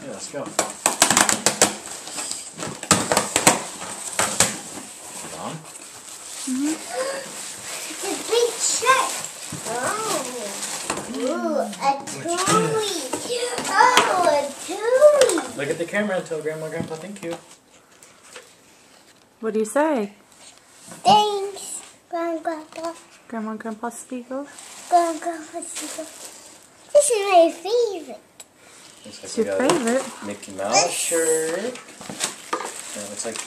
Yeah, let's go. On. It's a big shirt. Oh. Ooh, a toy. Oh, a toy. Look at the camera and tell Grandma and Grandpa thank you. What do you say? Thanks, Grandpa. Grandma and Grandpa Spiegel? Grandpa Spiegel. This is my favorite. It's your favorite? Mickey Mouse shirt. And it looks like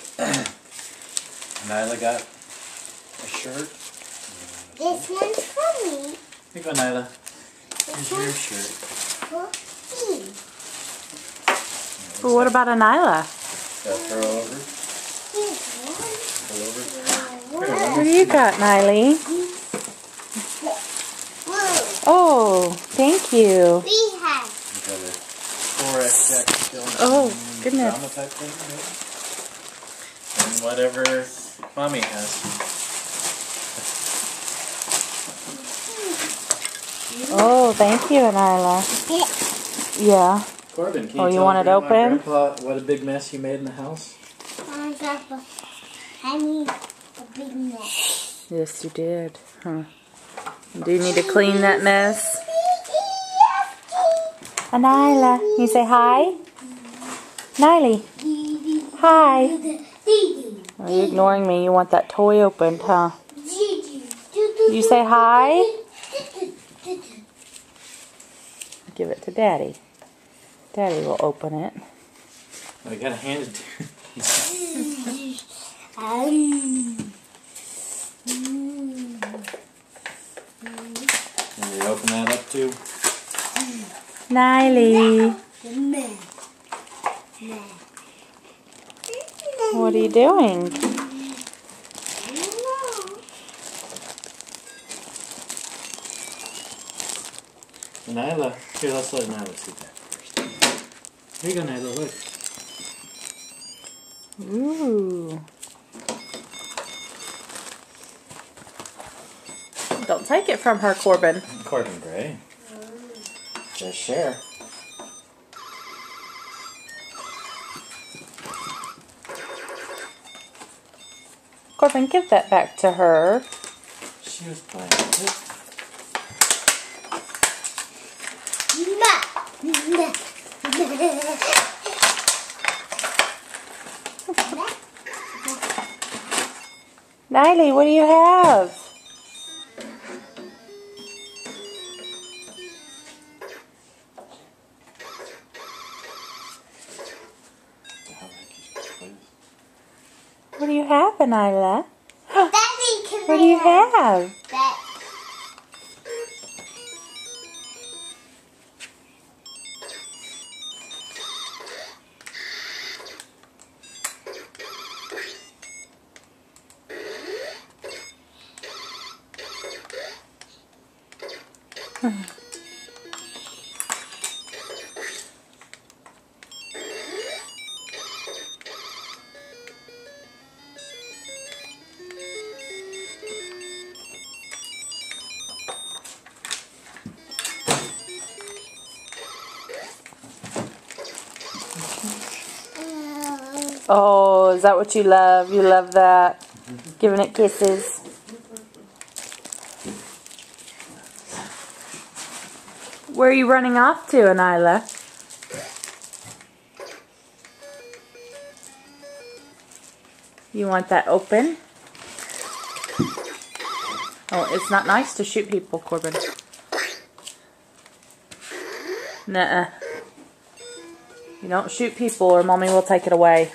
Nyla got a shirt. This one's for me. Here you go, Nyla. This Here's your one's shirt. for me. Well, what about Nyla? Gotta throw over. Here's Pull over. one. What do you got, Nylie? Whoa. Oh, thank you. We have. You got a 4X jacket still. Oh, goodness. Drama type thing, maybe? And whatever Mommy has. Oh, thank you, Nyla. Yeah. Corbin, can Oh, you you tell want it Grandma and open? Grandpa what a big mess you made in the house? I need a big mess. Yes, you did. Huh. Do you need to clean that mess? Nyla, you say hi? Nylie, hi. Oh, you're ignoring me. You want that toy opened, huh? You say hi? Give it to Daddy. Daddy will open it. I gotta hand it to Can we open that up too? Nylie, what are you doing? Nyla, here, let's let Nyla see that first. Here you go, Nyla, look. Ooh. Don't take it from her, Corbin. Corbin Gray. Just share. Corbin, give that back to her. She was playing with it. Nylie, what do you have? What do you have, Nyla? What do you have? Oh, is that what you love? You love that? Giving it kisses. Where are you running off to, Nyla? You want that open? Oh, it's not nice to shoot people, Corbin. Nuh-uh. You don't shoot people or Mommy will take it away.